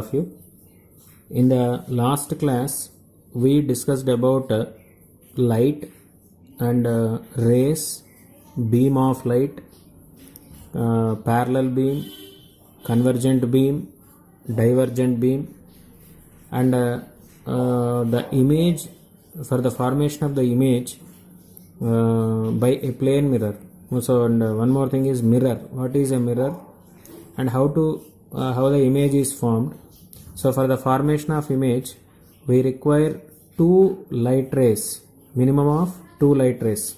of you. In the last class, we discussed about light and rays, beam of light, parallel beam, convergent beam, divergent beam, and the image, for the formation of the image by a plane mirror. So, and one more thing is mirror. What is a mirror and how the image is formed? So for the formation of image, we require two light rays, minimum of two light rays.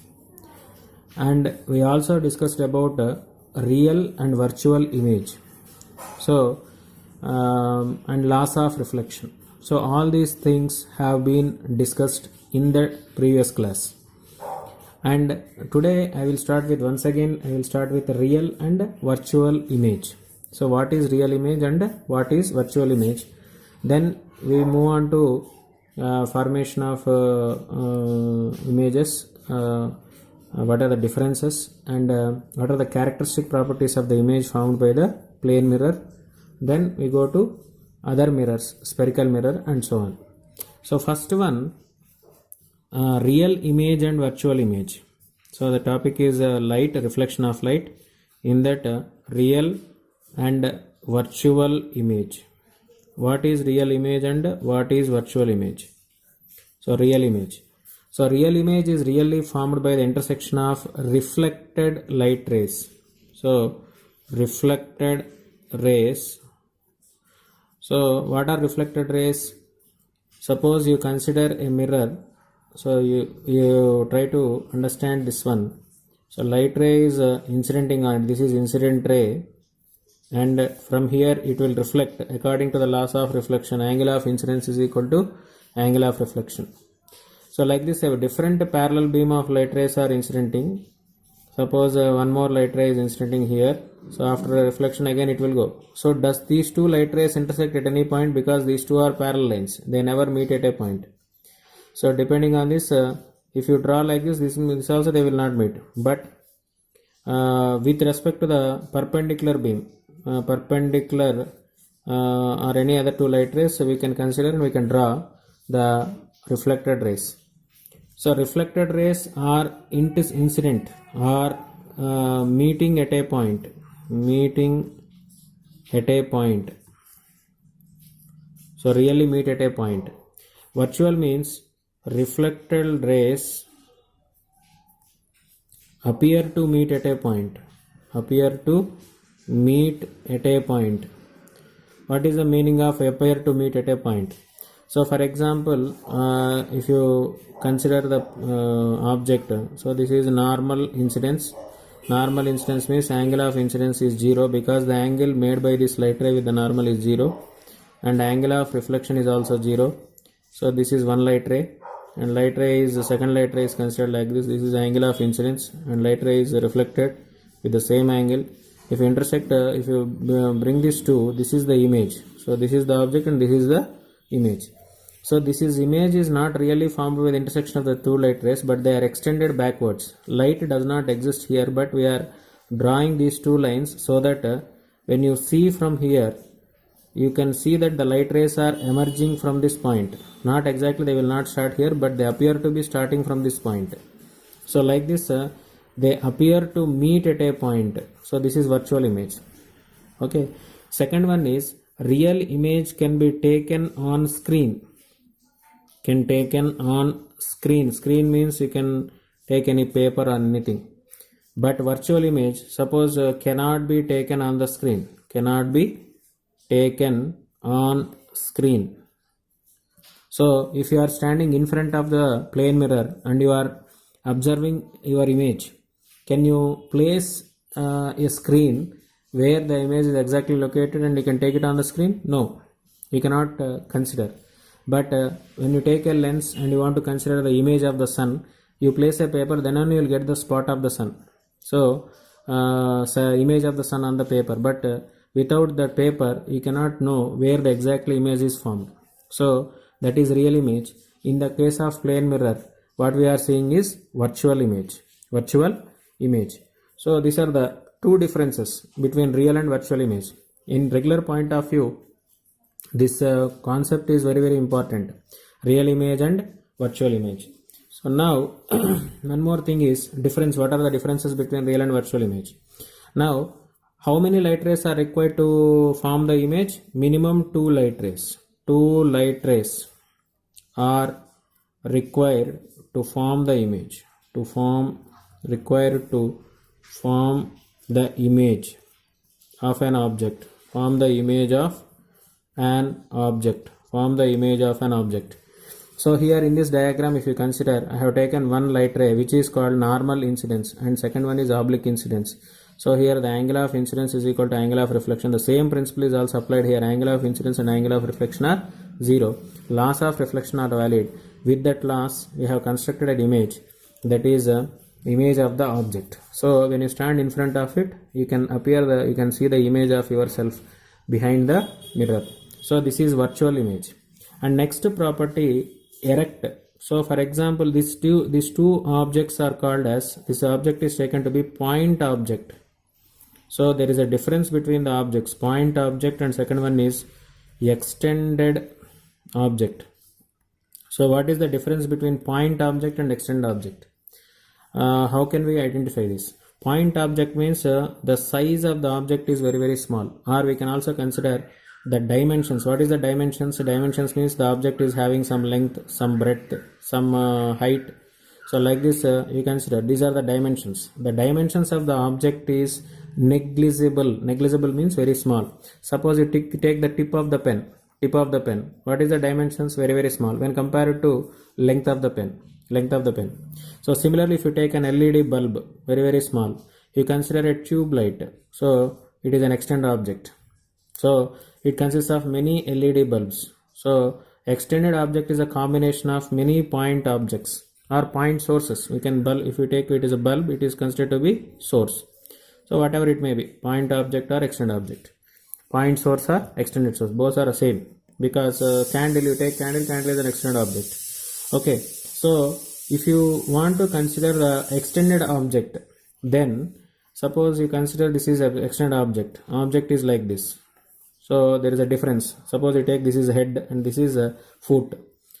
And we also discussed about real and virtual image. So and laws of reflection. So all these things have been discussed in the previous class. And today I will start with real and virtual image. So what is real image and what is virtual image? Then we move on to formation of images, what are the differences and what are the characteristic properties of the image formed by the plane mirror. Then we go to other mirrors, spherical mirror and so on. So first one, real image and virtual image. So the topic is light, reflection of light. In that real and virtual image. What is real image and what is virtual image? So real image. So real image is really formed by the intersection of reflected light rays. So reflected rays. So what are reflected rays? Suppose you consider a mirror. So you try to understand this one. So light ray is incidenting on, this is incident ray, and from here it will reflect according to the laws of reflection. Angle of incidence is equal to angle of reflection. So like this, a different parallel beam of light rays are incidenting. Suppose one more light ray is incidenting here. So after a reflection again it will go. So does these two light rays intersect at any point? Because these two are parallel lines, they never meet at a point. So depending on this, if you draw like this, this also they will not meet. But with respect to the perpendicular beam, perpendicular or any other two light rays, so we can consider and we can draw the reflected rays. So reflected rays are incident or meeting at a point. So really meet at a point. Virtual means reflected rays appear to meet at a point. What is the meaning of appear to meet at a point? So for example, if you consider the object, so this is normal incidence. Normal incidence means angle of incidence is 0 because the angle made by this light ray with the normal is 0, and angle of reflection is also 0. So this is one light ray, and light ray is the second light ray is considered like this. This is angle of incidence, and light ray is reflected with the same angle. If you intersect, if you bring these two, this is the image. So this is the object and this is the image. So this image is not really formed with the intersection of the two light rays, but they are extended backwards. Light does not exist here, but we are drawing these two lines so that when you see from here, you can see that the light rays are emerging from this point. Not exactly, they will not start here, but they appear to be starting from this point. So like this, they appear to meet at a point. So this is virtual image. Okay. Second one is real image can be taken on screen. Screen means you can take any paper or anything. But virtual image, suppose cannot be taken on the screen. So if you are standing in front of the plane mirror and you are observing your image, can you place a screen where the image is exactly located and you can take it on the screen? No, you cannot consider. But when you take a lens and you want to consider the image of the sun, you place a paper, then only you will get the spot of the sun. So image of the sun on the paper, but without the paper you cannot know where the exact image is formed. So that is real image. In the case of plane mirror, what we are seeing is virtual image. So these are the two differences between real and virtual image. In regular point of view, This concept is very important, real image and virtual image. So now one more thing is difference. What are the differences between real and virtual image? Now how many light rays are required to form the image? Minimum 2 light rays. 2 light rays are required to form the image. Required to form the image of an object. Form the image of an object. So here in this diagram, if you consider, I have taken one light ray which is called normal incidence and second one is oblique incidence. So here the angle of incidence is equal to angle of reflection. The same principle is also applied here. Angle of incidence and angle of reflection are 0. Laws of reflection are valid. With that loss, we have constructed an image, that is a image of the object. So when you stand in front of it, you can see the image of yourself behind the mirror. So this is virtual image. And next property, erect. So for example, these two objects are called as, this object is taken to be point object. So there is a difference between the objects, point object, and second one is extended object. So what is the difference between point object and extended object? How can we identify this? Point object means the size of the object is very small, or we can also consider the dimensions. What is the dimensions? Dimensions means the object is having some length, some breadth, some height. So like this, you consider these are the dimensions. The dimensions of the object is negligible. Negligible means very small. Suppose you take the tip of the pen. What is the dimensions? Very small when compared to length of the pen. So similarly, if you take an LED bulb, very small, you consider a tube light. So it is an extended object. So it consists of many LED bulbs. So extended object is a combination of many point objects or point sources. We can bulb, if you take it as a bulb, it is considered to be source. So whatever it may be, point object or extended object. Point source or extended source, both are the same, because candle, you take candle is an extended object. Okay, so if you want to consider the extended object, then suppose you consider this is an extended object is like this. So there is a difference. Suppose you take this is a head and this is a foot.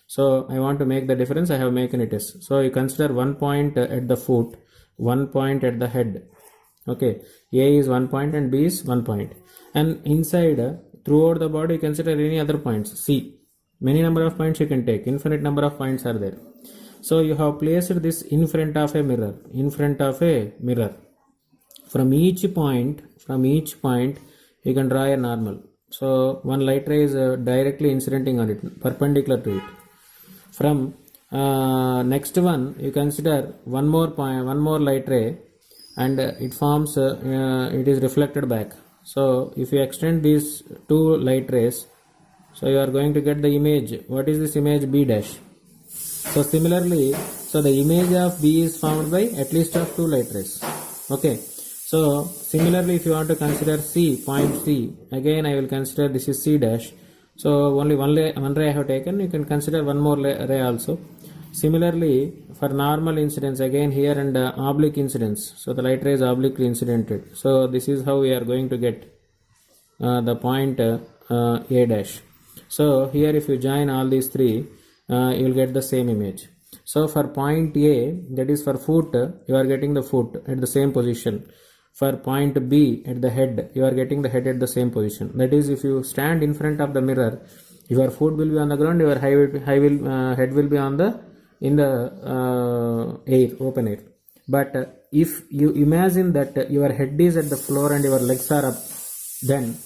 So I want to make the difference, I have taken it as. So you consider 1 point at the foot, 1 point at the head. Okay, A is 1 point and B is 1 point. And inside, throughout the body, consider any other points. C. Many number of points you can take. Infinite number of points are there. So you have placed this in front of a mirror. From each point, you can draw a normal. So one light ray is directly incidenting on it, perpendicular to it. From next one, you consider one more light ray, and it forms, it is reflected back. So if you extend these two light rays, so you are going to get the image. What is this image? B dash. So similarly, so the image of B is formed by at least of 2 light rays. Okay. So similarly, if you want to consider C, point C, again I will consider this is C dash. So only one ray I have taken. You can consider one more ray also. Similarly, for normal incidence, again here and oblique incidence. So the light ray is obliquely incidented. So this is how we are going to get the point A dash. So here if you join all these three, you will get the same image. So for point A, that is for foot, you are getting the foot at the same position. For point B at the head, you are getting the head at the same position. That is, if you stand in front of the mirror, your foot will be on the ground, your head will be on the air, open air. But if you imagine that your head is at the floor and your legs are up, then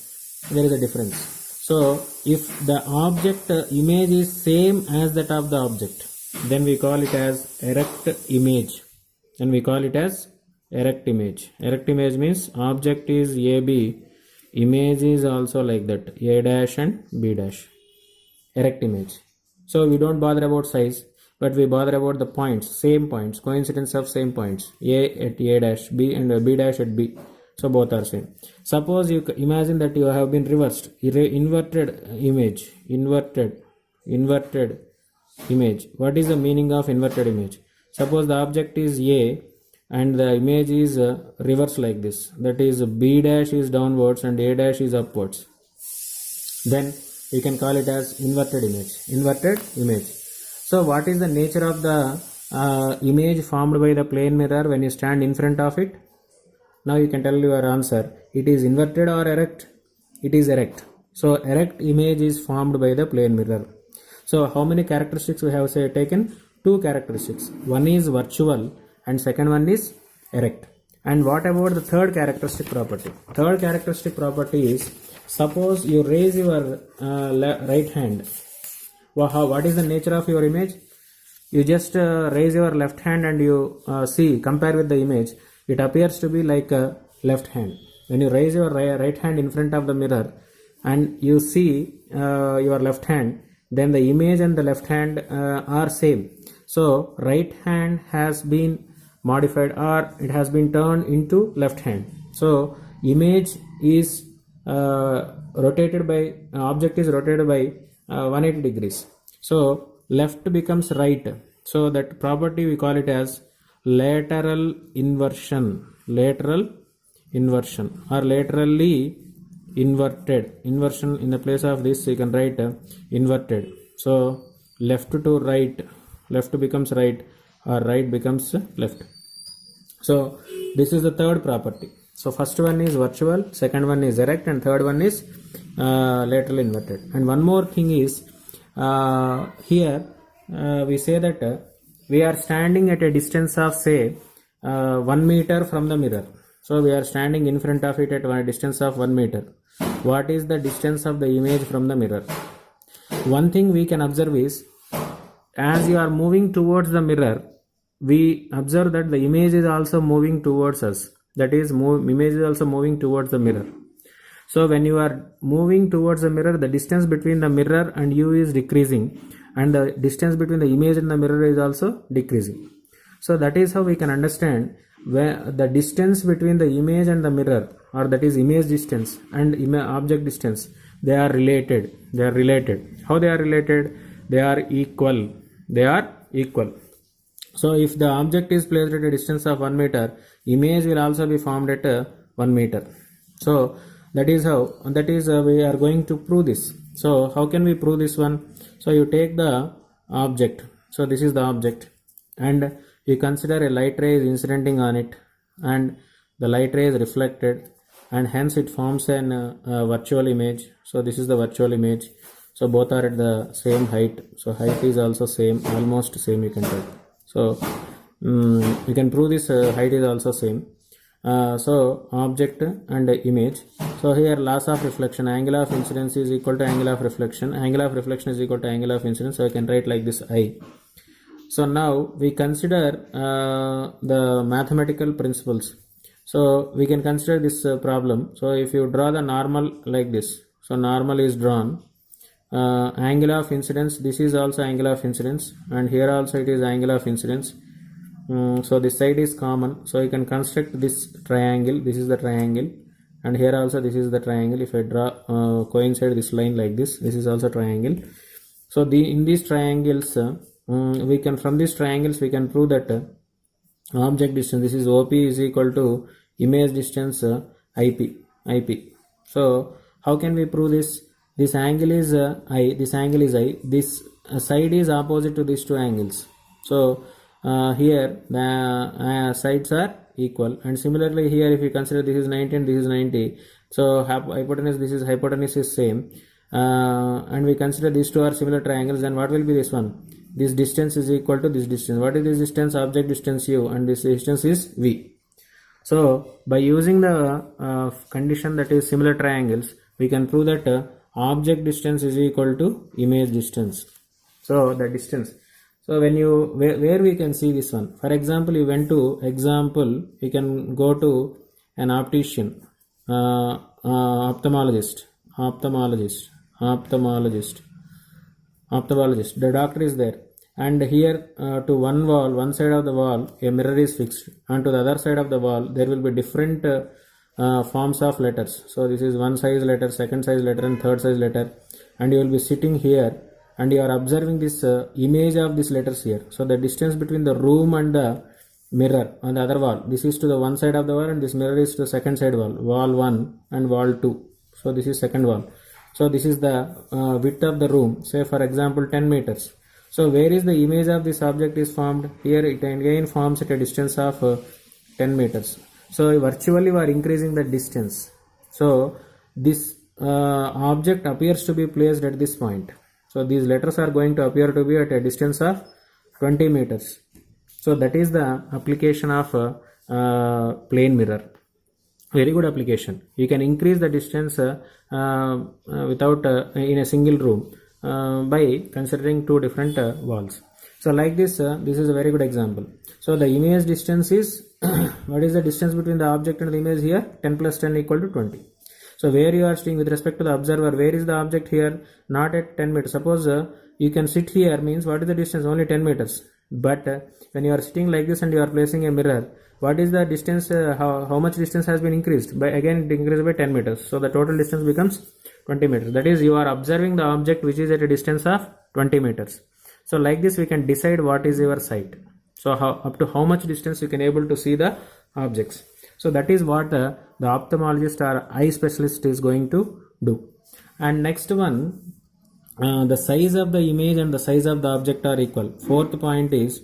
there is a difference. So if the object image is same as that of the object, then we call it as erect image. Erect image means object is AB, image is also like that, A dash and B dash. Erect image. So we don't bother about size, but we bother about the points, same points, coincidence of same points, A at A dash, B and B dash at B. So both are same. Suppose you imagine that you have been reversed, inverted image. What is the meaning of inverted image? Suppose the object is A and the image is reversed like this. That is, B dash is downwards and A dash is upwards. Then We can call it as inverted image. So what is the nature of the image formed by the plane mirror when you stand in front of it? Now you can tell your answer. It is inverted or erect? It is erect. So erect image is formed by the plane mirror. So how many characteristics we have taken? 2 characteristics. One is virtual and second one is erect. And what about the third characteristic property? Third characteristic property is, suppose you raise your right hand. What is the nature of your image? You just raise your left hand and you compare with the image. It appears to be like a left hand. When you raise your right hand in front of the mirror and you see your left hand, then the image and the left hand are same. So right hand has been modified or it has been turned into left hand. So image is rotated by object is rotated by 180 degrees. So left becomes right. So that property we call it as lateral inversion or laterally inverted. Inversion, in the place of this you can write inverted. So left to right, left becomes right or right becomes left. So this is the third property. So first one is virtual, second one is erect, and third one is lateral inverted. And one more thing is here we say that we are standing at a distance of say 1 meter from the mirror. So we are standing in front of it at a distance of 1 meter. What is the distance of the image from the mirror? One thing we can observe is, as you are moving towards the mirror, we observe that the image is also moving towards us. That is, image is also moving towards the mirror. So when you are moving towards the mirror, the distance between the mirror and you is decreasing, and the distance between the image and the mirror is also decreasing. So that is how we can understand where the distance between the image and the mirror, or that is image distance and object distance, they are related. How they are related? They are equal. So if the object is placed at a distance of 1 meter, image will also be formed at 1 meter. So that is we are going to prove this. So how can we prove this one? So you take the object. So this is the object, and you consider a light ray is incidenting on it, and the light ray is reflected, and hence it forms an virtual image. So this is the virtual image. So both are at the same height. So height is also same, almost same, you can tell. So you can prove this height is also same. So object and image. So here laws of reflection, angle of incidence is equal to angle of reflection. Angle of reflection is equal to angle of incidence. So I can write like this I. So now we consider the mathematical principles. So we can consider this problem. So if you draw the normal like this, so normal is drawn. Angle of incidence, this is also angle of incidence, and here also it is angle of incidence. So this side is common, so you can construct this triangle. This is the triangle, and here also this is the triangle. If I draw coincide this line like this, this is also triangle. So in these triangles we can, from these triangles we can prove that object distance, this is OP, is equal to image distance IP. So how can we prove this? This angle is I, this angle is I, this side is opposite to these two angles. So here the sides are equal, and similarly here if you consider this is 90 and this is 90, so hypotenuse, this is hypotenuse is same, and we consider these two are similar triangles, then what will be this one? This distance is equal to this distance. What is this distance? Object distance U, and this distance is V. So by using the condition that is similar triangles, we can prove that object distance is equal to image distance. So the distance. So when you, where we can see this one, for example, you went to example, you can go to an optician, ophthalmologist. The doctor is there, and here to one side of the wall a mirror is fixed, and to the other side of the wall there will be different forms of letters. So this is one size letter, second size letter, and third size letter, and you will be sitting here and you are observing this image of these letters here. So the distance between the room and the mirror on the other wall, this is to the one side of the wall, and this mirror is to the second side wall 1 and wall 2. So this is second wall. So this is the width of the room, say for example 10 meters. So where is the image of this object is formed? Here it again forms at a distance of 10 meters. So virtually we are increasing the distance. So this object appears to be placed at this point. So these letters are going to appear to be at a distance of 20 meters. So that is the application of plane mirror. Very good application. You can increase the distance without in a single room by considering two different walls. So like this is a very good example. So the image distance is what is the distance between the object and the image here? 10 plus 10 equal to 20. So where you are sitting with respect to the observer, where is the object here? Not at 10 meters. Suppose you can sit here, means what is the distance? Only 10 meters. But when you are sitting like this and you are placing a mirror, what is the distance? How much distance has been increased? By again it increased by 10 meters. So the total distance becomes 20 meters. That is, you are observing the object which is at a distance of 20 meters. So like this we can decide what is your sight. So up to how much distance you can able to see the objects. So that is what the ophthalmologist or eye specialist is going to do. And next one, the size of the image and the size of the object are equal. Fourth point is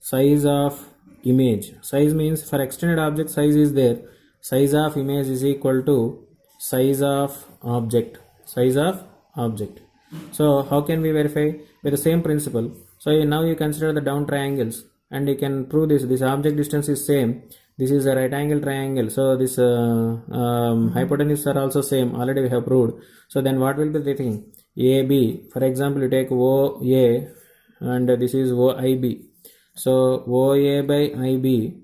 size of image. Size means for extended object size is there. Size of image is equal to size of object. Size of object. So how can we verify? By the same principle. So now you consider the down triangles and you can prove this. This object distance is same. This is a right angle triangle. So this hypotenuse are also same. Already we have proved. So then what will be the thing? AB. For example, you take OA and this is OIB. So OA by IB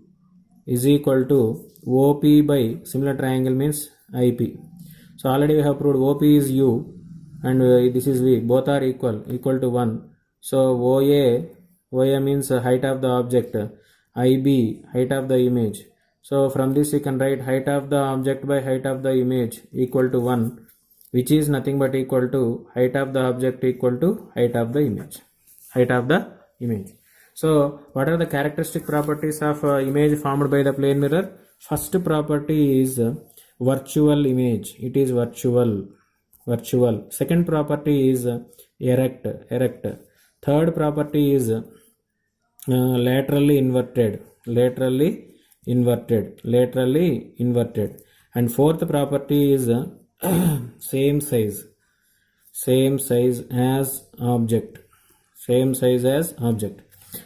is equal to OP by similar triangle means IP. So already we have proved OP is U and this is V. Both are equal to 1. So OA means height of the object. IB height of the image. So from this you can write height of the object by height of the image equal to 1, which is nothing but equal to height of the object equal to height of the image. Height of the image. So what are the characteristic properties of image formed by the plane mirror? First property is virtual image. It is virtual. Second property is erect. Third property is laterally inverted. And fourth property is same size as object.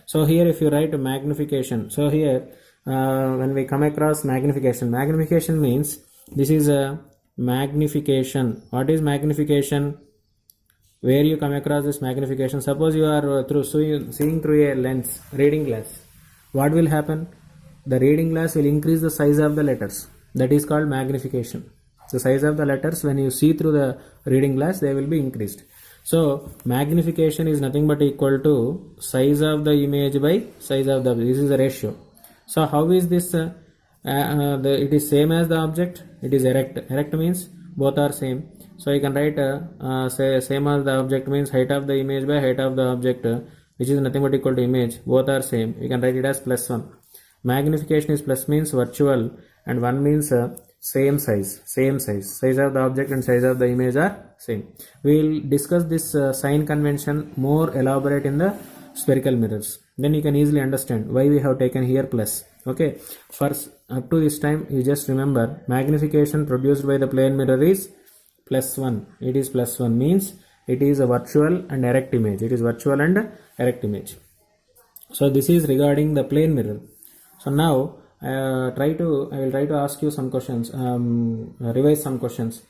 So here if you write magnification, so here when we come across magnification means this is a magnification. What is magnification? Where you come across this magnification, suppose you are seeing through a lens, reading glass. What will happen? The reading glass will increase the size of the letters. That is called magnification. The size of the letters when you see through the reading glass, they will be increased. So magnification is nothing but equal to size of the image by size of the object. This is the ratio. So how is this? It is same as the object. It is erect. Erect means both are same. So you can write say same as the object means height of the image by height of the object, which is nothing but equal to image. Both are same. You can write it as plus 1. Magnification is plus means virtual and 1 means same size. Size of the object and size of the image are same. We will discuss this sign convention more elaborate in the spherical mirrors. Then you can easily understand why we have taken here plus. Okay. First, up to this time, you just remember magnification produced by the plane mirror is plus 1. It is plus 1 means it is a virtual and erect image. So this is regarding the plane mirror. So now I will try to ask you some questions, revise some questions.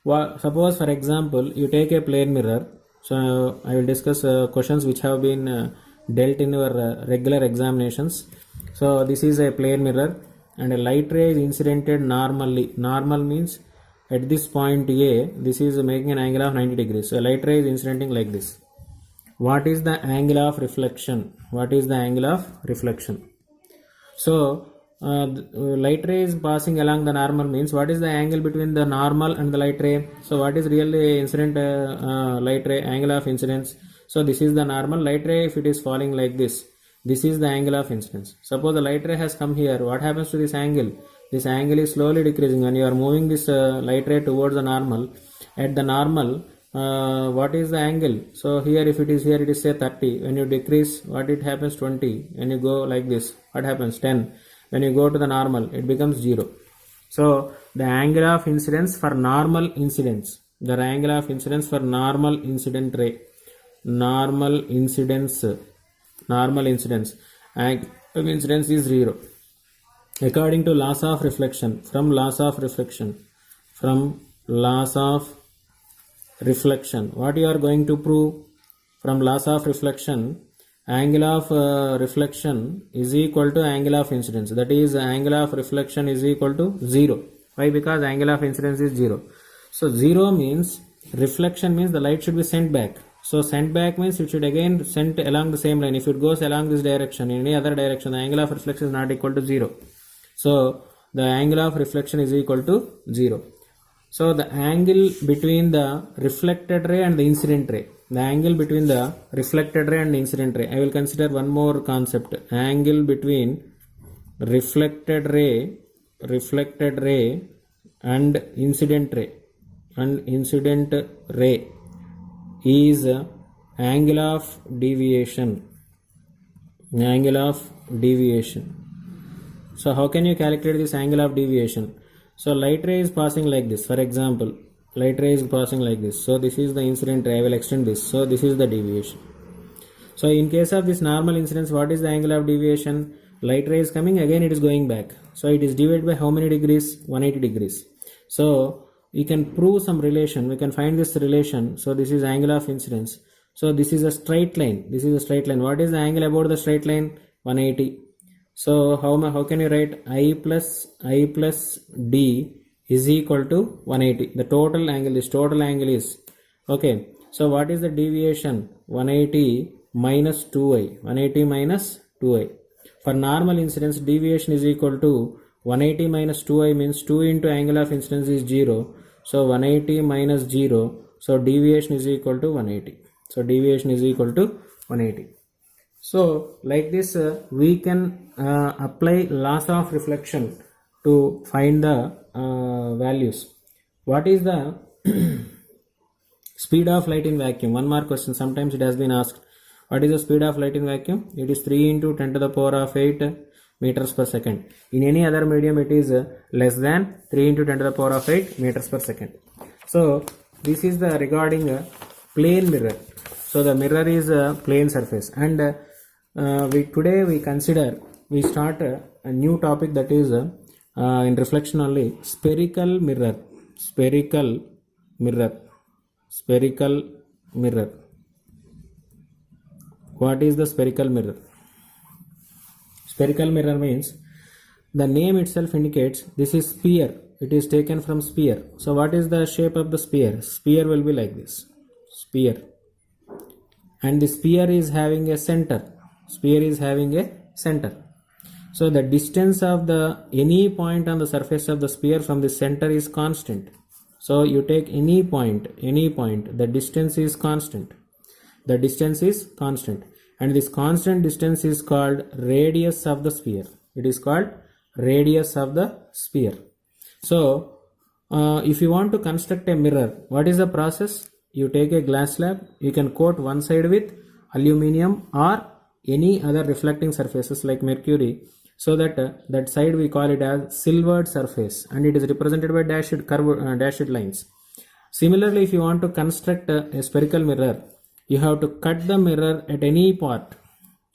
Suppose for example you take a plane mirror. So I will discuss questions which have been dealt in your regular examinations. So this is a plane mirror and a light ray is incidented normally. Normal means at this point A, this is making an angle of 90 degrees. So light ray is incidenting like this. What is the angle of reflection? So light ray is passing along the normal means what is the angle between the normal and the light ray? So what is really incident light ray angle of incidence? So this is the normal light ray. If it is falling like this, this is the angle of incidence. Suppose the light ray has come here. What happens to this angle? This angle is slowly decreasing when you are moving this light ray towards the normal. At the normal, what is the angle? So here if it is here, it is say 30. When you decrease, what it happens? 20. When you go like this, what happens? 10. When you go to the normal, it becomes 0. So the angle of incidence for normal incidence, the angle of incidence for normal incident ray, normal incidence angle of incidence is 0 according to laws of reflection. From laws of reflection, what you are going to prove? From laws of reflection, angle of reflection is equal to angle of incidence. That is, angle of reflection is equal to 0. Why? Because angle of incidence is 0. So 0 means, reflection means the light should be sent back. So sent back means it should again sent along the same line. If it goes along this direction, in any other direction, the angle of reflection is not equal to 0. So the angle of reflection is equal to 0. So the angle between the reflected ray and the incident ray, the angle between the reflected ray and the incident ray, I will consider one more concept. Angle between reflected ray and incident ray is angle of deviation. So how can you calculate this angle of deviation? So light ray is passing like this. For example, light ray is passing like this. So this is the incident ray. I will extend this. So this is the deviation. So in case of this normal incidence, what is the angle of deviation? Light ray is coming, again it is going back. So it is divided by how many degrees? 180 degrees. So we can prove some relation. We can find this relation. So this is angle of incidence. So this is a straight line. What is the angle about the straight line? 180. So how can you write? I plus D is equal to 180. The total angle is okay. So what is the deviation? 180 minus 2i. For normal incidence, deviation is equal to 180 minus 2i means 2 into angle of incidence is 0. So 180 minus 0. So deviation is equal to 180. So like this we can apply laws of reflection to find the values. What is the speed of light in vacuum? One more question, sometimes it has been asked. What is the speed of light in vacuum? It is 3 into 10 to the power of 8 meters per second. In any other medium it is less than 3 into 10 to the power of 8 meters per second. So this is the regarding plane mirror. So the mirror is a plane surface, and today we start a new topic, that is in reflection only, spherical mirror. What is the spherical mirror? Spherical mirror means, the name itself indicates this is sphere. It is taken from sphere. So what is the shape of the sphere? Sphere will be like this. And the sphere is having a center. So the distance of any point on the surface of the sphere from the center is constant. So you take any point, the distance is constant. And this constant distance is called radius of the sphere. So if you want to construct a mirror, what is the process? You take a glass slab, you can coat one side with aluminum or any other reflecting surfaces like mercury, so that that side we call it as silvered surface, and it is represented by dashed lines. Similarly, if you want to construct a spherical mirror, you have to cut the mirror at any part.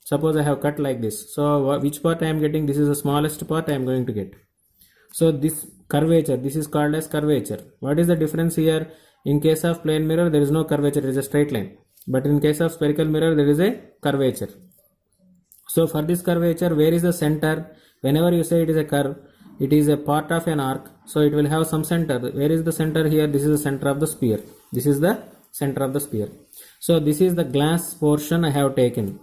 Suppose I have cut like this. So which part I am getting? This is the smallest part I am going to get. So this curvature, this is called as curvature. What is the difference here? In case of plane mirror, there is no curvature, it is a straight line. But in case of spherical mirror, there is a curvature. So for this curvature, where is the center? Whenever you say it is a curve, it is a part of an arc. So it will have some center. Where is the center here? This is the center of the sphere. So this is the glass portion I have taken.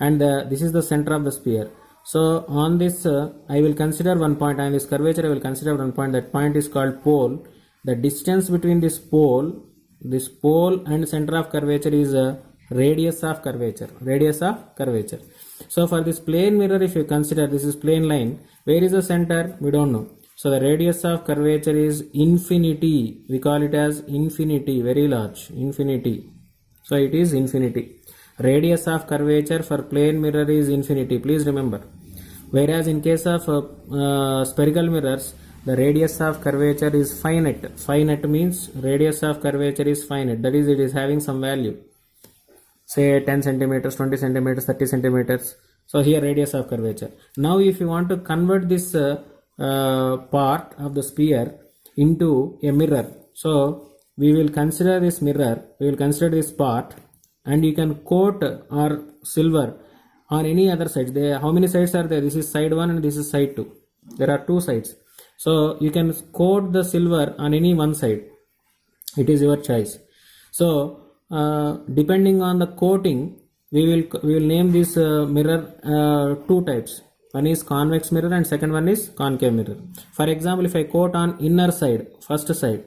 And this is the center of the sphere. So on this, I will consider one point. On this curvature, I will consider one point. That point is called pole. The distance between this pole and center of curvature is radius of curvature. So for this plane mirror, if you consider this is plane line, where is the center? We don't know. So the radius of curvature is infinity. We call it as infinity, very large, infinity. So it is infinity. Radius of curvature for plane mirror is infinity. Please remember. Whereas in case of spherical mirrors, the radius of curvature is finite. Finite means radius of curvature is finite. That is, it is having some value. Say 10 centimeters, 20 centimeters, 30 centimeters. So here radius of curvature. Now if you want to convert this part of the sphere into a mirror, so we will consider this mirror, we will consider this part, and you can coat or silver on any other side. How many sides are there? This is side 1 and this is side 2. There are 2 sides. So you can coat the silver on any one side. It is your choice. So depending on the coating, we will name this mirror 2 types. One is convex mirror and second one is concave mirror. For example, if I coat on inner side, first side,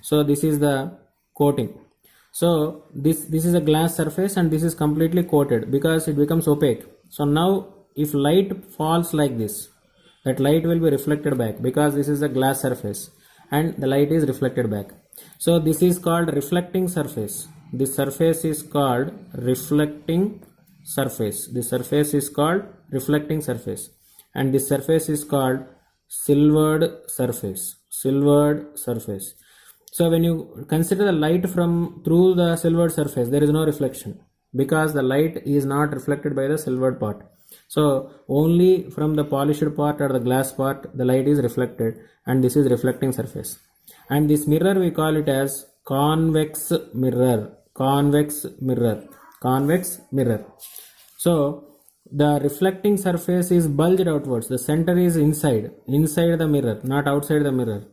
so this is the coating. So this is a glass surface and this is completely coated because it becomes opaque. So now if light falls like this, that light will be reflected back because this is a glass surface and the light is reflected back. So this is called reflecting surface. This surface is called reflecting surface. This surface is called reflecting surface, and this surface is called silvered surface. Silvered surface. So when you consider the light from through the silvered surface, there is no reflection because the light is not reflected by the silvered part. So only from the polished part or the glass part the light is reflected, and this is reflecting surface. And this mirror we call it as convex mirror. Convex mirror. Convex mirror. So the reflecting surface is bulged outwards. The center is inside the mirror, not outside the mirror.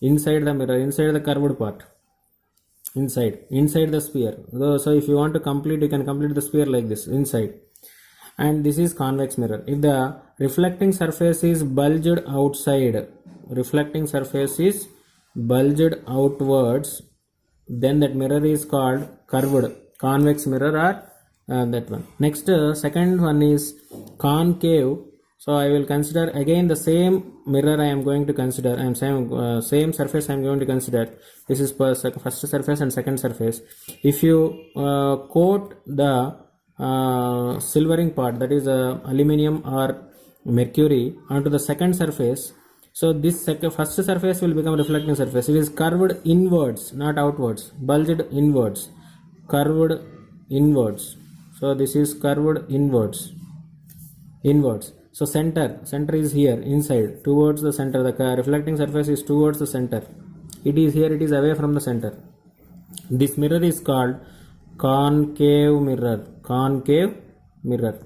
Inside the mirror, inside the curved part. Inside the sphere. So if you want to complete, you can complete the sphere like this, inside. And this is convex mirror. If the reflecting surface is bulged outside, reflecting surface is bulged outwards, then that mirror is called curved convex mirror, or that one. Next, second one is concave. So I will consider again the same mirror I am going to consider. I am same surface I am going to consider. This is first surface and second surface. If you coat the silvering part, that is aluminum or mercury, onto the second surface, so this first surface will become reflecting surface. It is curved inwards, not outwards. Bulged inwards, curved inwards. So this is curved inwards. So center is here, inside, towards the center. The reflecting surface is towards the center. It is here, it is away from the center. This mirror is called concave mirror. Concave mirror.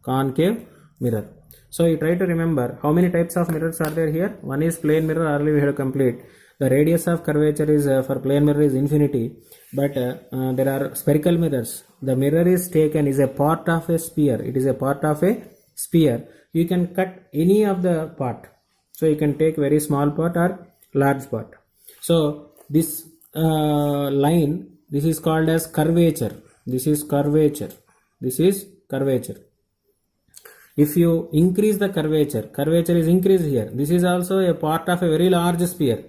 Concave mirror. So you try to remember how many types of mirrors are there here. One is plane mirror, earlier we had to complete. The radius of curvature is for plane mirror is infinity, but there are spherical mirrors. The mirror is taken is a part of a sphere. It is a part of a sphere. You can cut any of the part. So you can take very small part or large part. So this line, this is called as curvature. This is curvature. This is curvature. If you increase the curvature is increased here. This is also a part of a very large sphere,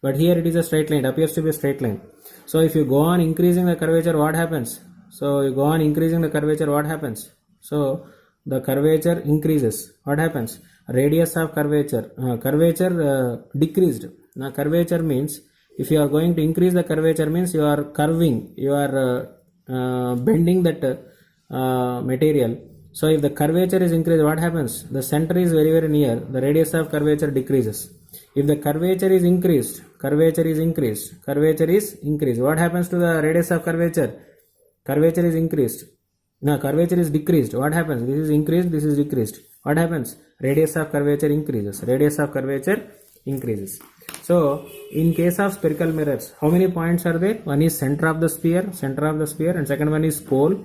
but here it is a straight line. It appears to be a straight line. So if you go on increasing the curvature, what happens? So you go on increasing the curvature, what happens? So the curvature increases. What happens? Radius of curvature decreased. Now curvature means if you are going to increase the curvature means you are curving, you are bending that material. So if the curvature is increased, what happens? The center is very, very near. The radius of curvature decreases. If the curvature is increased, curvature is increased. What happens to the radius of curvature? Curvature is increased. Now curvature is decreased. What happens? This is increased, this is decreased. What happens? Radius of curvature increases. Radius of curvature increases. So in case of spherical mirrors, how many points are there? One is center of the sphere, and second one is pole.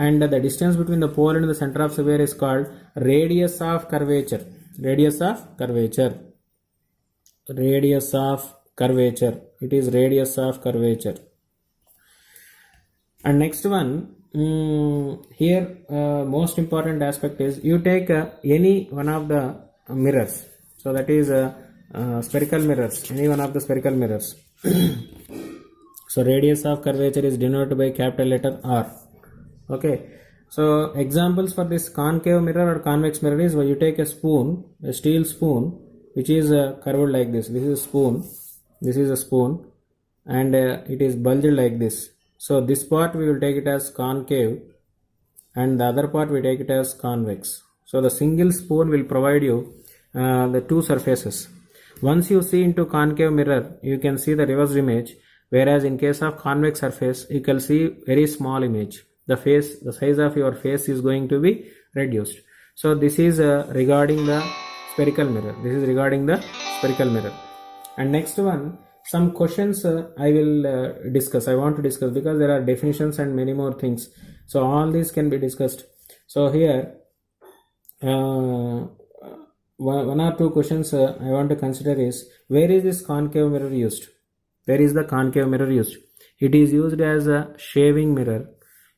And the distance between the pole and the center of sphere is called radius of curvature. Radius of curvature. Radius of curvature. It is radius of curvature. And next one, here most important aspect is you take any one of the mirrors. So that is spherical mirrors, any one of the spherical mirrors. So radius of curvature is denoted by capital letter R. Okay. So examples for this concave mirror or convex mirror is, you take a spoon, a steel spoon, which is curved like this. This is a spoon. This is a spoon, and it is bulged like this. So this part we will take it as concave, and the other part we take it as convex. So the single spoon will provide you the two surfaces. Once you see into concave mirror, you can see the reversed image, whereas in case of convex surface, you can see very small image. The size of your face is going to be reduced. So this is regarding the spherical mirror. This is regarding the spherical mirror. And next one, some questions I will discuss. I want to discuss because there are definitions and many more things. So all these can be discussed. So here, one or two questions I want to consider is, where is this concave mirror used? Where is the concave mirror used? It is used as a shaving mirror.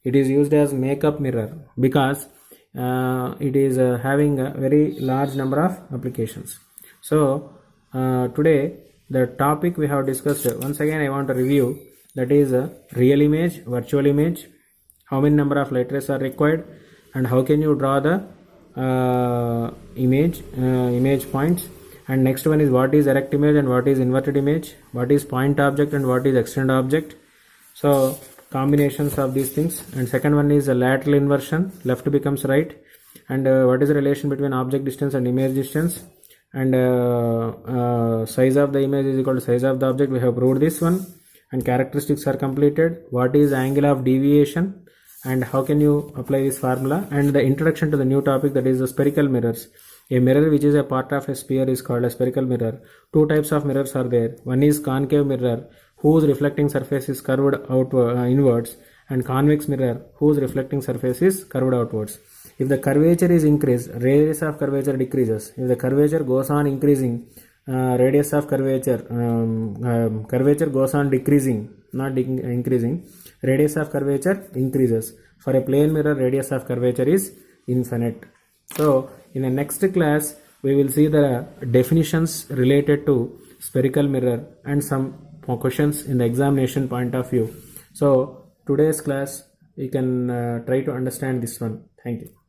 It is used as makeup mirror because it is having a very large number of applications. So today the topic we have discussed, once again I want to review, that is real image, virtual image, how many number of letters are required, and how can you draw the image points. And next one is, what is erect image and what is inverted image, what is point object and what is extend object. So combinations of these things. And second one is a lateral inversion, left becomes right, and what is the relation between object distance and image distance, and size of the image is equal to size of the object. We have proved this one, and characteristics are completed. What is angle of deviation and how can you apply this formula, and the introduction to the new topic, that is the spherical mirrors. A mirror which is a part of a sphere is called a spherical mirror. Two types of mirrors are there. One is concave mirror, whose reflecting surface is curved inwards, and convex mirror, whose reflecting surface is curved outwards. If the curvature is increased, radius of curvature decreases. If the curvature goes on increasing, radius of curvature goes on decreasing, not increasing. Radius of curvature increases. For a plane mirror, radius of curvature is infinite. So in the next class, we will see the definitions related to spherical mirror and some questions in the examination point of view. So today's class, you can try to understand this one. Thank you.